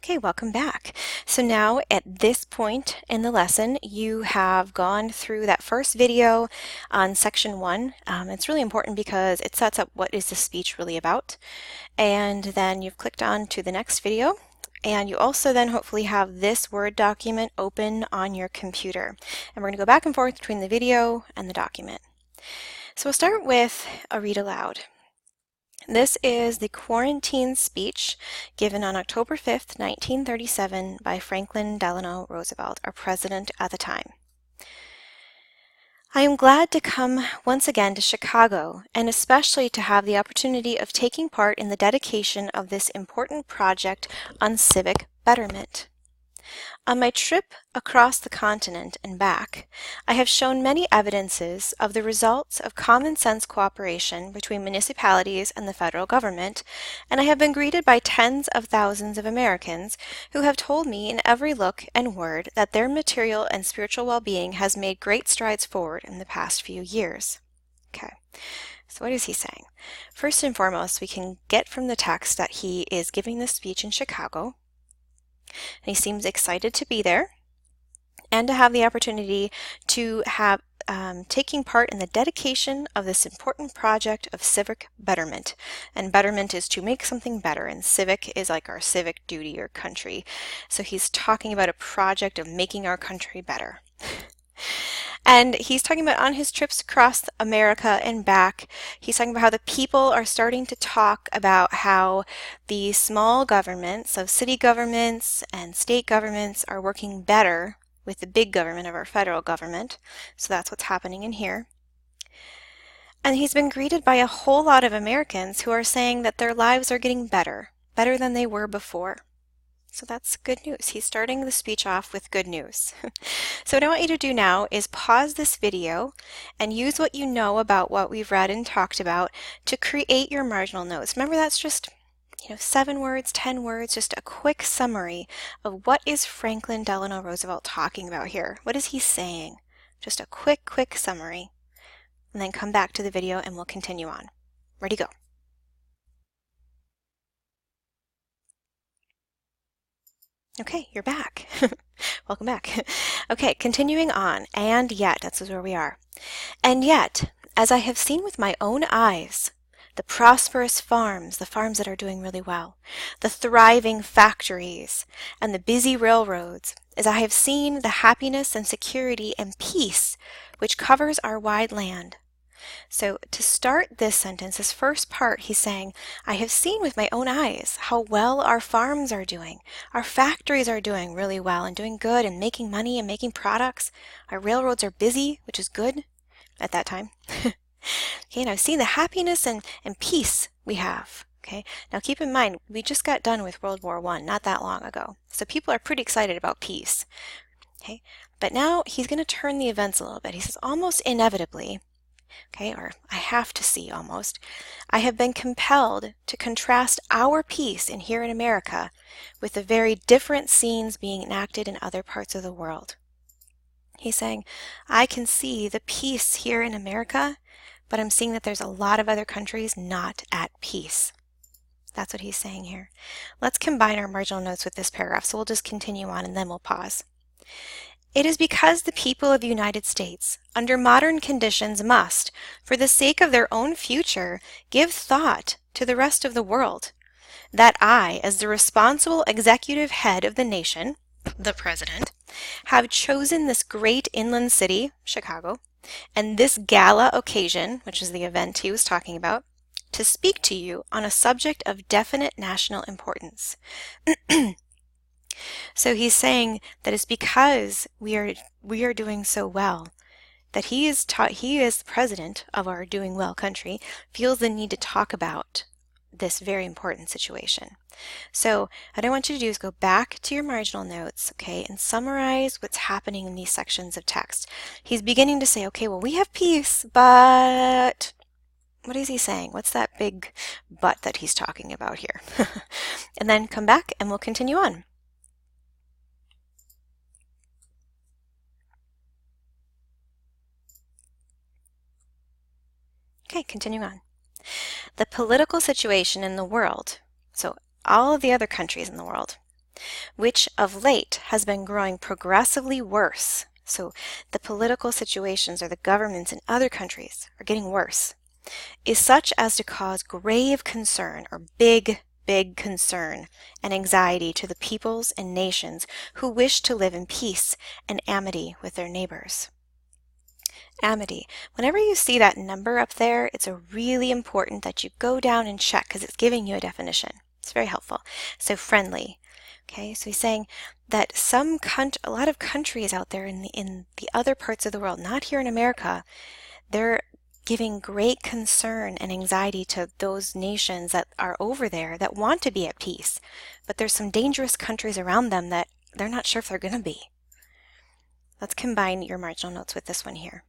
Okay, welcome back. So now at this point in the lesson, you have gone through that first video on section 1. It's really important because it sets up what is the speech really about. And then you've clicked on to the next video. And you also then hopefully have this Word document open on your computer. And we're going to go back and forth between the video and the document. So we'll start with a read aloud. This is the Quarantine speech given on October 5th, 1937 by Franklin Delano Roosevelt, our president at the time. I am glad to come once again to Chicago, and especially to have the opportunity of taking part in the dedication of this important project on civic betterment. On my trip across the continent and back, I have shown many evidences of the results of common sense cooperation between municipalities and the federal government, and I have been greeted by tens of thousands of Americans who have told me in every look and word that their material and spiritual well-being has made great strides forward in the past few years. Okay. So what is he saying? First and foremost, we can get from the text that he is giving this speech in Chicago. And he seems excited to be there and to have the opportunity to have taking part in the dedication of this important project of civic betterment. And betterment is to make something better, and civic is like our civic duty or country. So he's talking about a project of making our country better. And he's talking about on his trips across America and back, he's talking about how the people are starting to talk about how the small governments of city governments and state governments are working better with the big government of our federal government. So that's what's happening in here. And he's been greeted by a whole lot of Americans who are saying that their lives are getting better than they were before. So that's good news. He's starting the speech off with good news. So what I want you to do now is pause this video and use what you know about what we've read and talked about to create your marginal notes. Remember, that's just 7 words, 10 words, just a quick summary of what is Franklin Delano Roosevelt talking about here. What is he saying? Just a quick summary. And then come back to the video and we'll continue on. Ready, go. Okay, you're back. Welcome back. Okay, continuing on. And yet, that's where we are. And yet, as I have seen with my own eyes, the prosperous farms, the farms that are doing really well, the thriving factories, and the busy railroads, as I have seen the happiness and security and peace which covers our wide land. So to start this sentence, this first part, he's saying, I have seen with my own eyes how well our farms are doing. Our factories are doing really well and doing good and making money and making products. Our railroads are busy, which is good at that time. Okay, and I've seen the happiness and peace we have. Okay, now keep in mind, we just got done with World War I not that long ago. So people are pretty excited about peace. Okay, but now he's going to turn the events a little bit. He says, almost inevitably, okay, or I have to see almost, I have been compelled to contrast our peace in here in America with the very different scenes being enacted in other parts of the world. He's saying, I can see the peace here in America, but I'm seeing that there's a lot of other countries not at peace. That's what he's saying here. Let's combine our marginal notes with this paragraph, so we'll just continue on and then we'll pause. It is because the people of the United States, under modern conditions, must, for the sake of their own future, give thought to the rest of the world, that I, as the responsible executive head of the nation, the President, have chosen this great inland city, Chicago, and this gala occasion, which is the event he was talking about, to speak to you on a subject of definite national importance. So he's saying that it's because we are doing so well that he is the president of our doing well country, feels the need to talk about this very important situation. So what I want you to do is go back to your marginal notes, okay, and summarize what's happening in these sections of text. He's beginning to say, okay, well, we have peace, but what is he saying? What's that big but that he's talking about here? And then come back and we'll continue on. Okay, continuing on. The political situation in the world, so all of the other countries in the world, which of late has been growing progressively worse. So the political situations or the governments in other countries are getting worse, is such as to cause grave concern or big concern and anxiety to the peoples and nations who wish to live in peace and amity with their neighbors. Amity. Whenever you see that number up there, it's really important that you go down and check because it's giving you a definition. It's very helpful. So friendly. Okay, so he's saying that a lot of countries out there in the other parts of the world, not here in America, they're giving great concern and anxiety to those nations that are over there that want to be at peace. But there's some dangerous countries around them that they're not sure if they're going to be. Let's combine your marginal notes with this one here.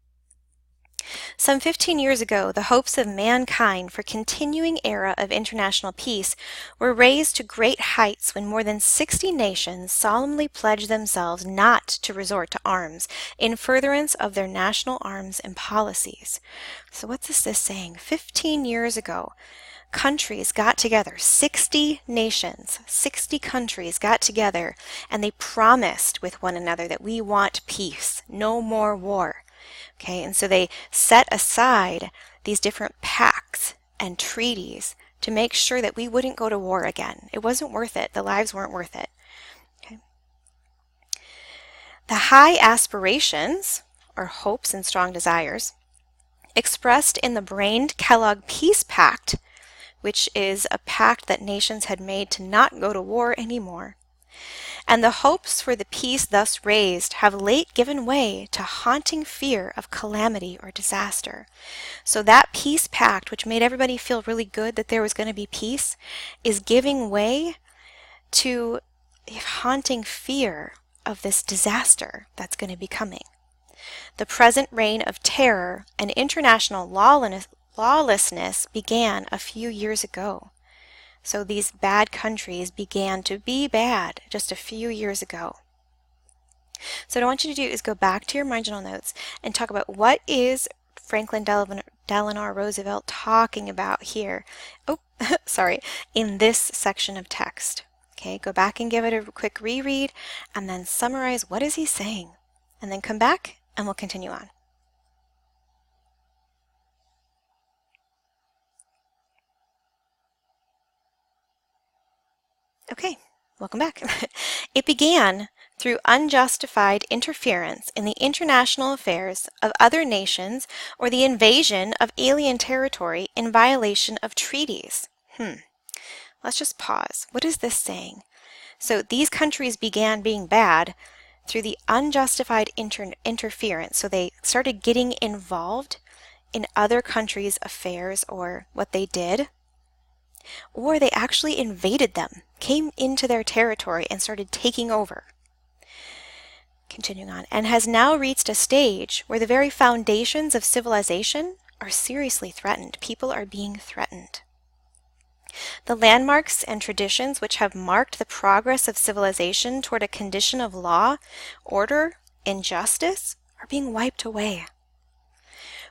Some 15 years ago, the hopes of mankind for continuing era of international peace were raised to great heights when more than 60 nations solemnly pledged themselves not to resort to arms in furtherance of their national arms and policies. So what's this saying? 15 years ago, countries got together, 60 nations, 60 countries got together, and they promised with one another that we want peace, no more war. Okay, and so they set aside these different pacts and treaties to make sure that we wouldn't go to war again. It wasn't worth it. The lives weren't worth it. Okay. The high aspirations, or hopes and strong desires, expressed in the brained Kellogg Peace Pact, which is a pact that nations had made to not go to war anymore, and the hopes for the peace thus raised have late given way to haunting fear of calamity or disaster. So that peace pact, which made everybody feel really good that there was going to be peace, is giving way to haunting fear of this disaster that's going to be coming. The present reign of terror and international lawlessness began a few years ago. So these bad countries began to be bad just a few years ago. So what I want you to do is go back to your marginal notes and talk about what is Franklin Delano Roosevelt talking about here. Oh, sorry, in this section of text. Okay, go back and give it a quick reread and then summarize what is he saying. And then come back and we'll continue on. Okay, welcome back. It began through unjustified interference in the international affairs of other nations or the invasion of alien territory in violation of treaties. Let's just pause. What is this saying? So these countries began being bad through the unjustified interference. So they started getting involved in other countries' affairs or what they did. Or they actually invaded them, came into their territory and started taking over. Continuing on, and has now reached a stage where the very foundations of civilization are seriously threatened. People are being threatened. The landmarks and traditions which have marked the progress of civilization toward a condition of law, order, and justice are being wiped away.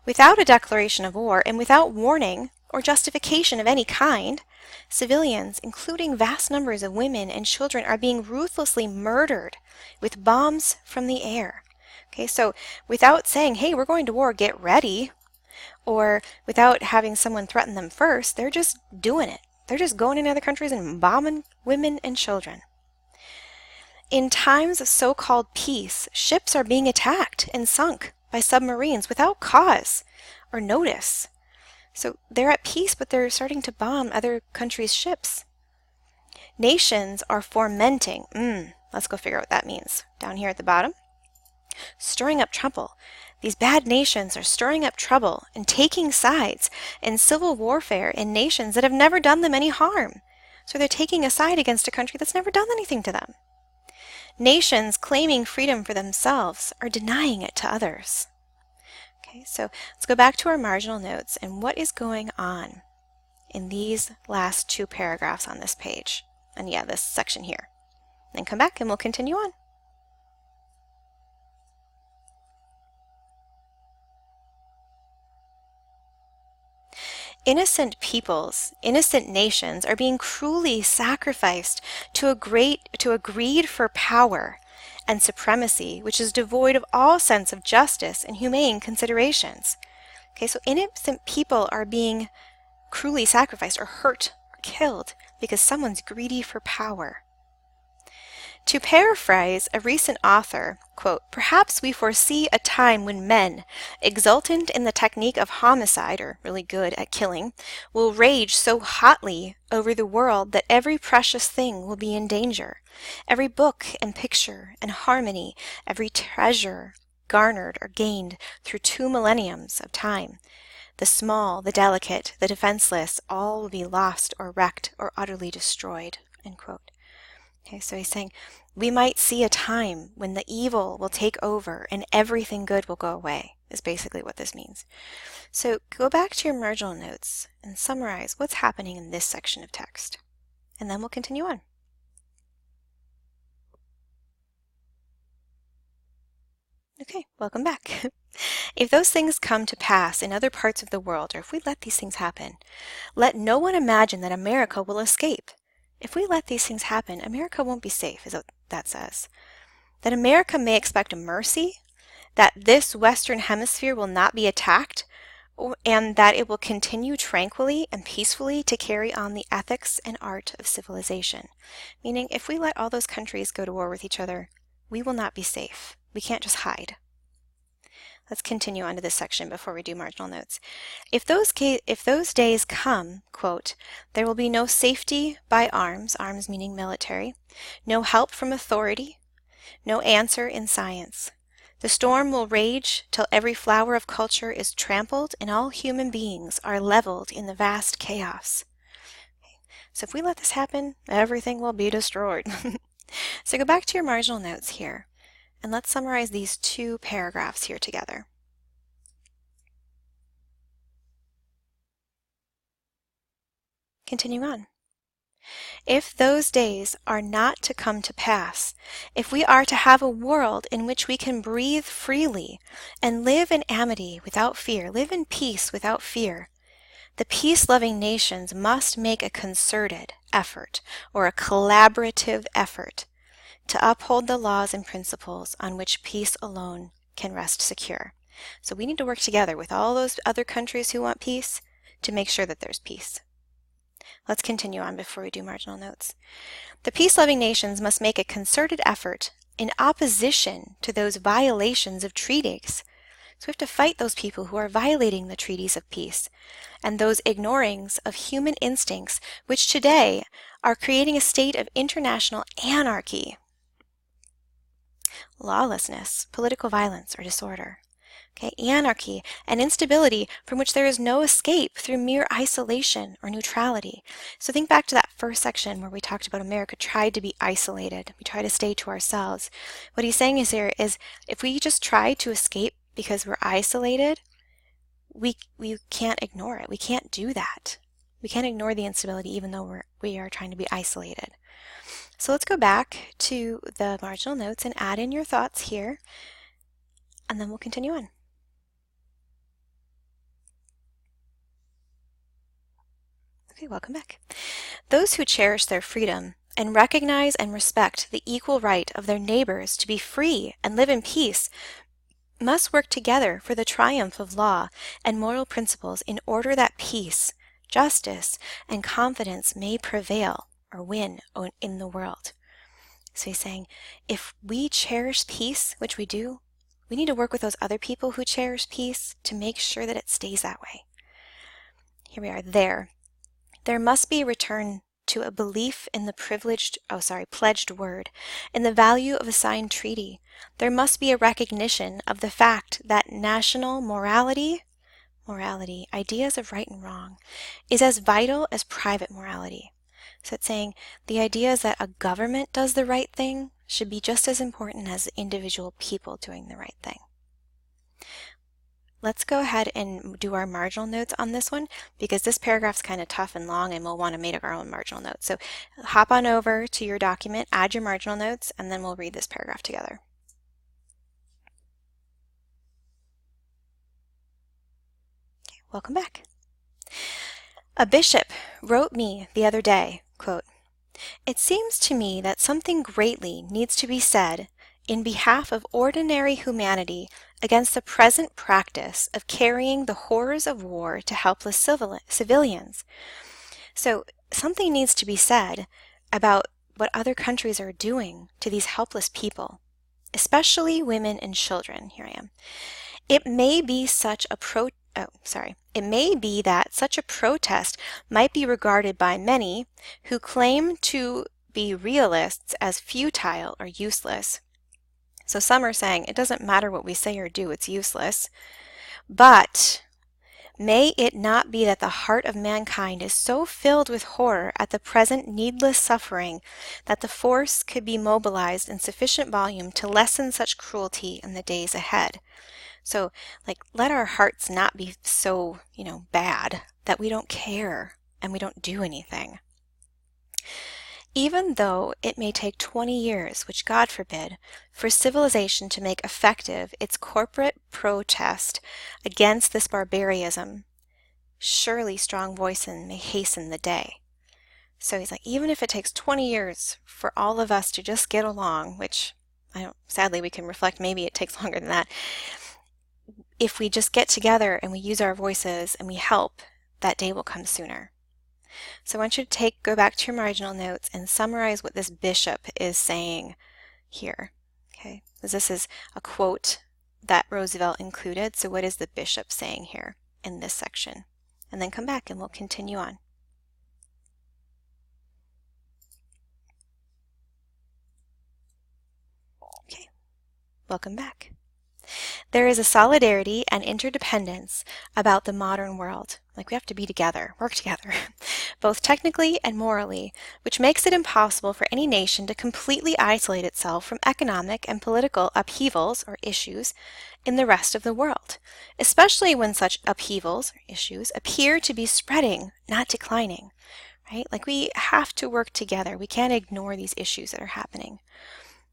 Without a declaration of war and without warning or justification of any kind, civilians, including vast numbers of women and children, are being ruthlessly murdered with bombs from the air. Okay, so without saying, hey, we're going to war, get ready, or without having someone threaten them first, they're just doing it. They're just going into other countries and bombing women and children. In times of so-called peace, ships are being attacked and sunk by submarines without cause or notice. So they're at peace, but they're starting to bomb other countries' ships. Nations are fomenting. Let's go figure out what that means. Down here at the bottom. Stirring up trouble. These bad nations are stirring up trouble and taking sides in civil warfare in nations that have never done them any harm. So they're taking a side against a country that's never done anything to them. Nations claiming freedom for themselves are denying it to others. Okay, so let's go back to our marginal notes and what is going on in these last two paragraphs on this page. And yeah, this section here. Then come back and we'll continue on. Innocent peoples, innocent nations are being cruelly sacrificed to a greed for power and supremacy, which is devoid of all sense of justice and humane considerations. Okay, so innocent people are being cruelly sacrificed or hurt or killed because someone's greedy for power. To paraphrase a recent author, quote, "Perhaps we foresee a time when men, exultant in the technique of homicide, or really good at killing, will rage so hotly over the world that every precious thing will be in danger. Every book and picture and harmony, every treasure garnered or gained through 2 millenniums of time. The small, the delicate, the defenseless, all will be lost or wrecked or utterly destroyed." End quote. Okay, so he's saying we might see a time when the evil will take over and everything good will go away, is basically what this means. So go back to your marginal notes and summarize what's happening in this section of text. And then we'll continue on. Okay, welcome back. If those things come to pass in other parts of the world, or if we let these things happen, let no one imagine that America will escape. If we let these things happen, America won't be safe, is what that says. That America may expect a mercy, that this Western Hemisphere will not be attacked, and that it will continue tranquilly and peacefully to carry on the ethics and art of civilization. Meaning, if we let all those countries go to war with each other, we will not be safe. We can't just hide. Let's continue on to this section before we do marginal notes. If those days come, quote, "there will be no safety by arms," arms meaning military, "no help from authority, no answer in science. The storm will rage till every flower of culture is trampled and all human beings are leveled in the vast chaos." Okay. So if we let this happen, everything will be destroyed. So go back to your marginal notes here. And let's summarize these 2 paragraphs here together. Continuing on. If those days are not to come to pass, if we are to have a world in which we can breathe freely and live in amity without fear, live in peace without fear, the peace-loving nations must make a concerted effort or a collaborative effort to uphold the laws and principles on which peace alone can rest secure. So we need to work together with all those other countries who want peace to make sure that there's peace. Let's continue on before we do marginal notes. The peace-loving nations must make a concerted effort in opposition to those violations of treaties. So we have to fight those people who are violating the treaties of peace and those ignorings of human instincts which today are creating a state of international anarchy, lawlessness, political violence, or disorder. Okay, anarchy and instability from which there is no escape through mere isolation or neutrality. So think back to that first section where we talked about America tried to be isolated. We try to stay to ourselves. What he's saying is here is if we just try to escape because we're isolated, we can't ignore it. We can't do that. We can't ignore the instability even though we are trying to be isolated. So let's go back to the marginal notes and add in your thoughts here, and then we'll continue on. Okay, welcome back. Those who cherish their freedom and recognize and respect the equal right of their neighbors to be free and live in peace must work together for the triumph of law and moral principles in order that peace, justice, and confidence may prevail or win in the world. So he's saying, if we cherish peace, which we do, we need to work with those other people who cherish peace to make sure that it stays that way. Here we are, There must be a return to a belief in the pledged word, in the value of a signed treaty. There must be a recognition of the fact that national morality, ideas of right and wrong, is as vital as private morality. So it's saying the idea is that a government does the right thing should be just as important as individual people doing the right thing. Let's go ahead and do our marginal notes on this one because this paragraph's kind of tough and long and we'll want to make our own marginal notes. So hop on over to your document, add your marginal notes, and then we'll read this paragraph together. Okay, welcome back. A bishop wrote me the other day, quote, "It seems to me that something greatly needs to be said in behalf of ordinary humanity against the present practice of carrying the horrors of war to helpless civilians." So something needs to be said about what other countries are doing to these helpless people, especially women and children. Here I am. It may be It may be that such a protest might be regarded by many who claim to be realists as futile or useless. So some are saying it doesn't matter what we say or do, it's useless. But may it not be that the heart of mankind is so filled with horror at the present needless suffering that the force could be mobilized in sufficient volume to lessen such cruelty in the days ahead? So, let our hearts not be so, bad that we don't care and we don't do anything. Even though it may take 20 years, which God forbid, for civilization to make effective its corporate protest against this barbarism, surely strong voicing may hasten the day. So he's like, even if it takes 20 years for all of us to just get along, which sadly we can reflect maybe it takes longer than that, if we just get together and we use our voices and we help, that day will come sooner. So I want you to go back to your marginal notes and summarize what this bishop is saying here. Okay, because this is a quote that Roosevelt included. So what is the bishop saying here in this section? And then come back and we'll continue on. Okay, welcome back. There is a solidarity and interdependence about the modern world. We have to be together, work together, both technically and morally, which makes it impossible for any nation to completely isolate itself from economic and political upheavals or issues in the rest of the world, especially when such upheavals or issues appear to be spreading, not declining, right? We have to work together. We can't ignore these issues that are happening.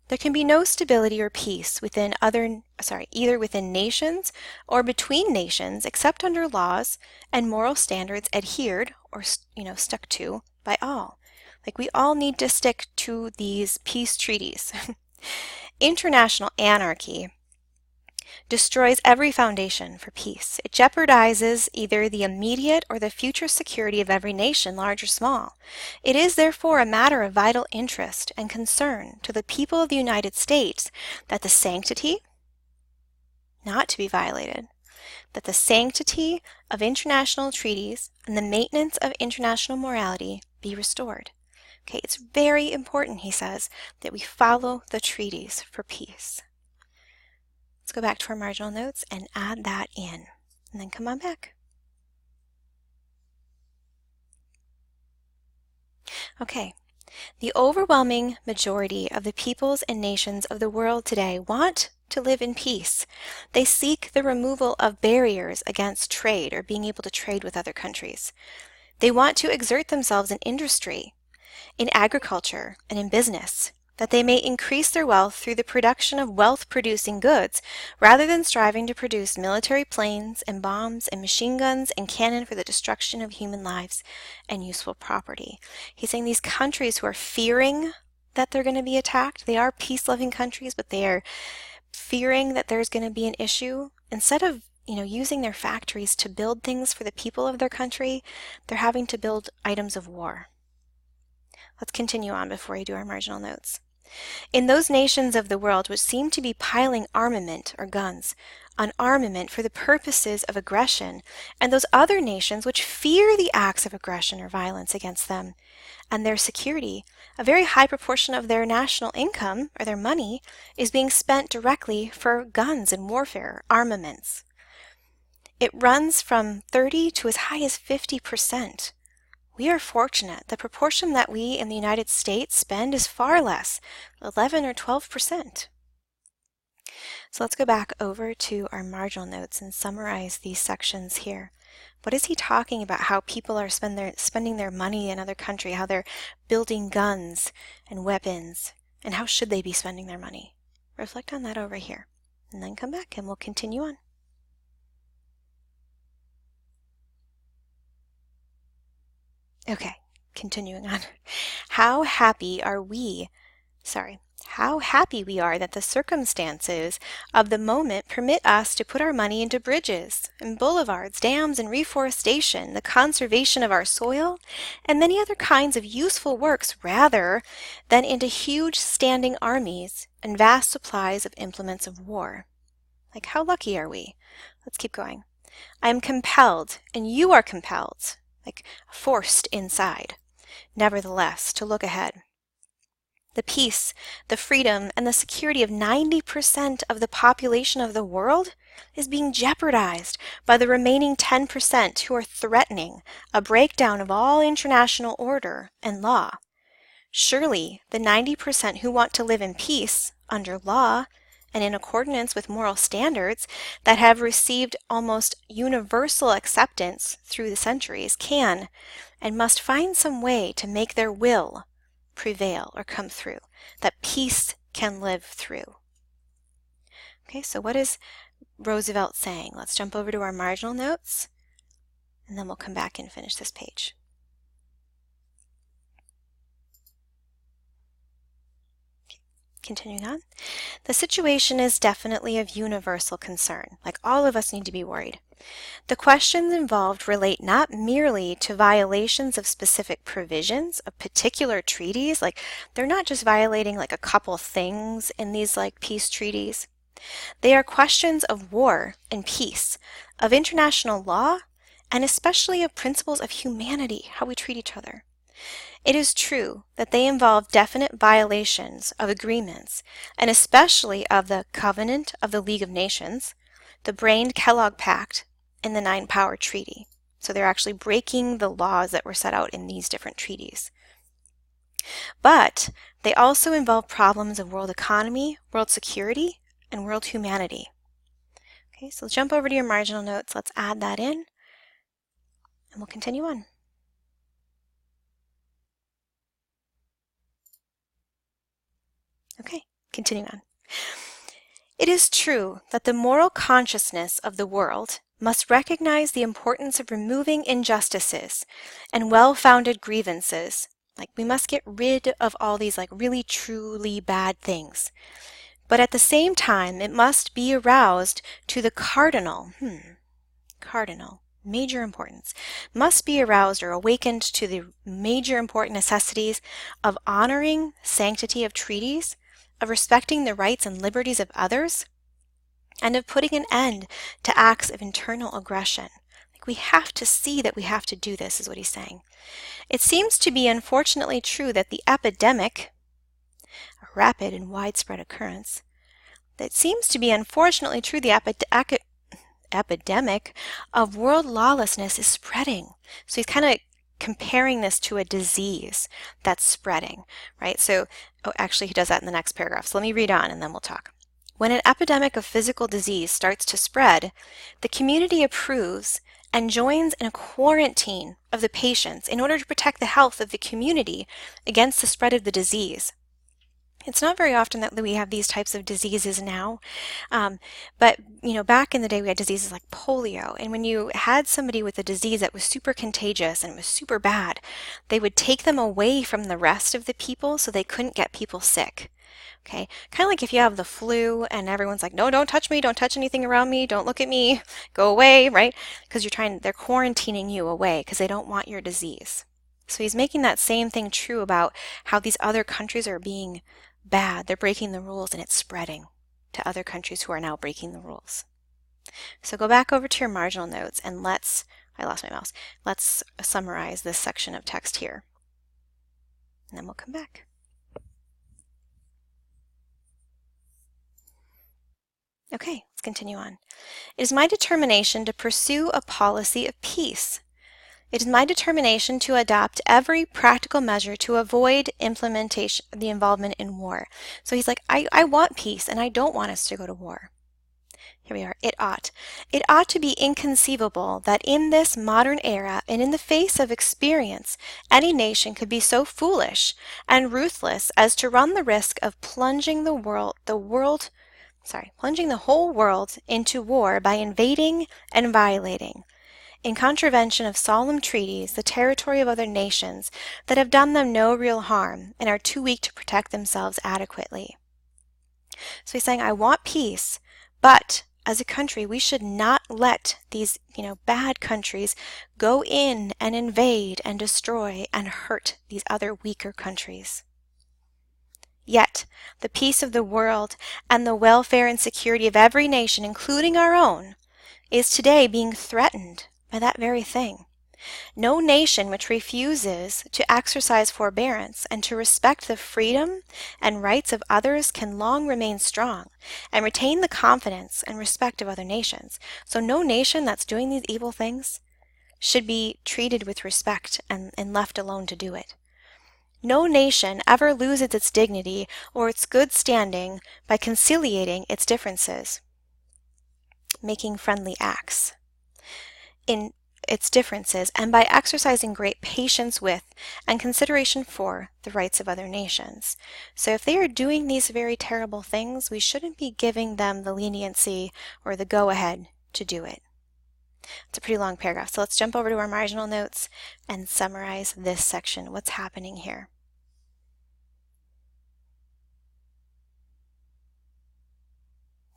There can be no stability or peace either within nations or between nations except under laws and moral standards adhered or stuck to by all. We all need to stick to these peace treaties. International anarchy destroys every foundation for peace. It jeopardizes either the immediate or the future security of every nation, large or small. It is therefore a matter of vital interest and concern to the people of the United States that the sanctity, not to be violated, that the sanctity of international treaties and the maintenance of international morality be restored. Okay, it's very important, he says, that we follow the treaties for peace. Let's go back to our marginal notes and add that in, and then come on back. Okay, the overwhelming majority of the peoples and nations of the world today want to live in peace. They seek the removal of barriers against trade or being able to trade with other countries. They want to exert themselves in industry, in agriculture, and in business, that they may increase their wealth through the production of wealth-producing goods, rather than striving to produce military planes and bombs and machine guns and cannon for the destruction of human lives and useful property. He's saying these countries who are fearing that they're going to be attacked, they are peace-loving countries, but they are fearing that there's going to be an issue. Instead of using their factories to build things for the people of their country, they're having to build items of war. Let's continue on before we do our marginal notes. In those nations of the world which seem to be piling armament or guns on armament for the purposes of aggression, and those other nations which fear the acts of aggression or violence against them and their security, a very high proportion of their national income or their money is being spent directly for guns and warfare, armaments. It runs from 30 to as high as 50%. We are fortunate. The proportion that we in the United States spend is far less, 11 or 12%. So let's go back over to our marginal notes and summarize these sections here. What is he talking about? How people are spending their money in other country, how they're building guns and weapons, and how should they be spending their money? Reflect on that over here, and then come back and we'll continue on. Okay, continuing on. How happy are we? How happy we are that the circumstances of the moment permit us to put our money into bridges and boulevards, dams and reforestation, the conservation of our soil, and many other kinds of useful works rather than into huge standing armies and vast supplies of implements of war. Like, how lucky are we? Let's keep going. I am compelled, and you are compelled, like forced inside, nevertheless, to look ahead. The peace, the freedom, and the security of 90% of the population of the world is being jeopardized by the remaining 10% who are threatening a breakdown of all international order and law. Surely, the 90% who want to live in peace, under law, and in accordance with moral standards that have received almost universal acceptance through the centuries can and must find some way to make their will prevail or come through, that peace can live through. Okay, so what is Roosevelt saying? Let's jump over to our marginal notes, and then we'll come back and finish this page. Okay, continuing on. The situation is definitely of universal concern. Like, all of us need to be worried. The questions involved relate not merely to violations of specific provisions of particular treaties, like they're not just violating like a couple things in these like peace treaties. They are questions of war and peace, of international law, and especially of principles of humanity, how we treat each other. It is true that they involve definite violations of agreements, and especially of the Covenant of the League of Nations, the Brained-Kellogg Pact, and the Nine-Power Treaty. So they're actually breaking the laws that were set out in these different treaties. But they also involve problems of world economy, world security, and world humanity. Okay, so jump over to your marginal notes. Let's add that in, and we'll continue on. Okay, continuing on. It is true that the moral consciousness of the world must recognize the importance of removing injustices and well-founded grievances. Like, we must get rid of all these like really truly bad things. But at the same time, it must be aroused to the major importance, must be aroused or awakened to the major important necessities of honoring sanctity of treaties, of respecting the rights and liberties of others, and of putting an end to acts of internal aggression. Like, we have to see that we have to do this, is what he's saying. It seems to be unfortunately true that the epidemic, a rapid and widespread occurrence, it seems to be unfortunately true the epidemic of world lawlessness is spreading. So he's kind of comparing this to a disease that's spreading, right? So, actually he does that in the next paragraph. So let me read on and then we'll talk. When an epidemic of physical disease starts to spread, the community approves and joins in a quarantine of the patients in order to protect the health of the community against the spread of the disease. It's not very often that we have these types of diseases now, but back in the day we had diseases like polio, and when you had somebody with a disease that was super contagious and it was super bad, they would take them away from the rest of the people so they couldn't get people sick. Okay, kind of like if you have the flu and everyone's like, no, don't touch me, don't touch anything around me, don't look at me, go away, right? Because they're quarantining you away because they don't want your disease. So he's making that same thing true about how these other countries are being bad. They're breaking the rules and it's spreading to other countries who are now breaking the rules. So go back over to your marginal notes and let's summarize this section of text here. And then we'll come back. Okay, let's continue on. It is my determination to pursue a policy of peace. It is my determination to adopt every practical measure to avoid the involvement in war. So he's like, I want peace and I don't want us to go to war. Here we are. It ought. It ought to be inconceivable that in this modern era and in the face of experience, any nation could be so foolish and ruthless as to run the risk of plunging the whole world into war by invading and violating. in contravention of solemn treaties, the territory of other nations that have done them no real harm and are too weak to protect themselves adequately. So he's saying, I want peace, but as a country, we should not let these, bad countries go in and invade and destroy and hurt these other weaker countries. Yet, the peace of the world and the welfare and security of every nation, including our own, is today being threatened by that very thing. No nation which refuses to exercise forbearance and to respect the freedom and rights of others can long remain strong and retain the confidence and respect of other nations. So no nation that's doing these evil things should be treated with respect and left alone to do it. No nation ever loses its dignity or its good standing by conciliating its differences, making friendly acts in its differences, and by exercising great patience with and consideration for the rights of other nations. So if they are doing these very terrible things, we shouldn't be giving them the leniency or the go-ahead to do it. It's a pretty long paragraph, so let's jump over to our marginal notes and summarize this section. What's happening here?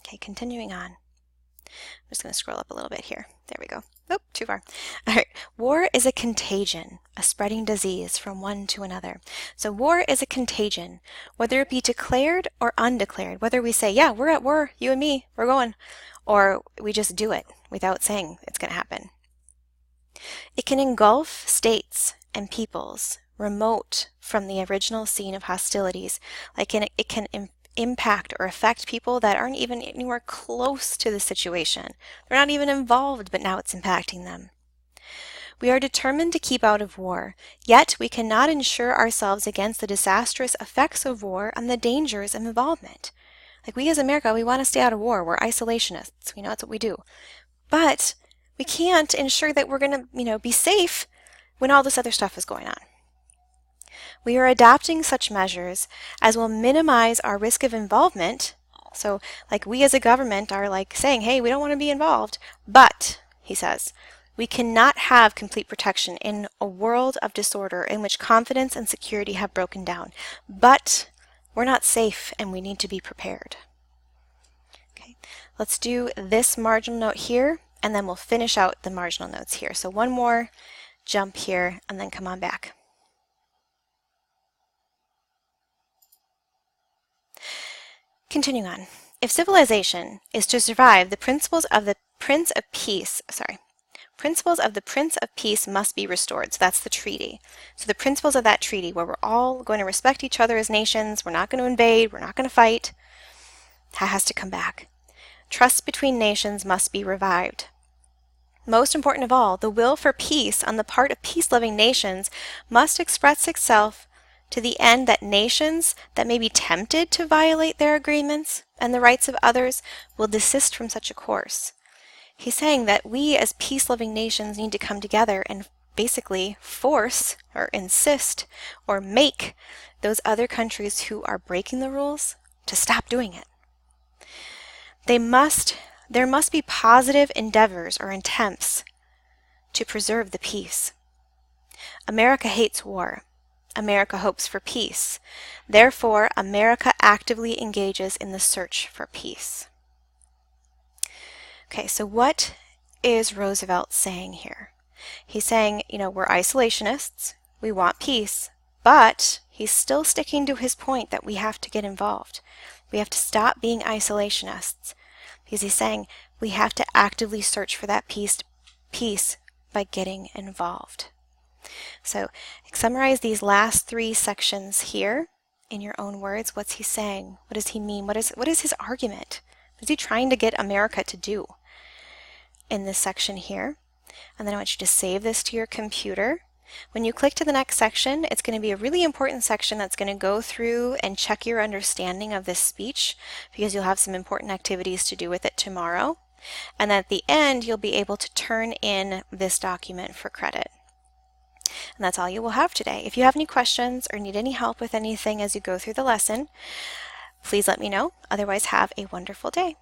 Okay, continuing on. I'm just going to scroll up a little bit here. There we go. Oh, too far. All right. War is a contagion, a spreading disease from one to another. So war is a contagion, whether it be declared or undeclared, whether we say, yeah, we're at war, you and me, we're going, or we just do it without saying it's going to happen. It can engulf states and peoples remote from the original scene of hostilities. Like it can impact or affect people that aren't even anywhere close to the situation. They're not even involved, but now it's impacting them. We are determined to keep out of war, yet we cannot insure ourselves against the disastrous effects of war and the dangers of involvement. Like we as America, we want to stay out of war. We're isolationists. We know that's what we do. But we can't ensure that we're going to, be safe when all this other stuff is going on. We are adopting such measures as will minimize our risk of involvement. So, like we as a government are like saying, hey, we don't want to be involved. But, he says, we cannot have complete protection in a world of disorder in which confidence and security have broken down. But we're not safe and we need to be prepared. Okay, let's do this marginal note here and then we'll finish out the marginal notes here. So one more jump here and then come on back. Continuing on, if civilization is to survive, the principles of the Prince of Peace must be restored. So that's the treaty. So the principles of that treaty, where we're all going to respect each other as nations, we're not going to invade, we're not going to fight, that has to come back. Trust between nations must be revived. Most important of all, the will for peace on the part of peace-loving nations must express itself to the end that nations that may be tempted to violate their agreements and the rights of others will desist from such a course. He's saying that we as peace-loving nations need to come together and basically force or insist or make those other countries who are breaking the rules to stop doing it. There must be positive endeavors or attempts to preserve the peace. America hates war. America hopes for peace. Therefore, America actively engages in the search for peace. Okay, so what is Roosevelt saying here? He's saying, we're isolationists, we want peace, but he's still sticking to his point that we have to get involved. We have to stop being isolationists because he's saying we have to actively search for that peace by getting involved. So summarize these last three sections here in your own words. What's he saying? What does he mean? What is his argument? What is he trying to get America to do in this section here? And then I want you to save this to your computer. When you click to the next section, it's going to be a really important section that's going to go through and check your understanding of this speech because you'll have some important activities to do with it tomorrow. And at the end, you'll be able to turn in this document for credit. And that's all you will have today. If you have any questions or need any help with anything as you go through the lesson, please let me know. Otherwise, have a wonderful day.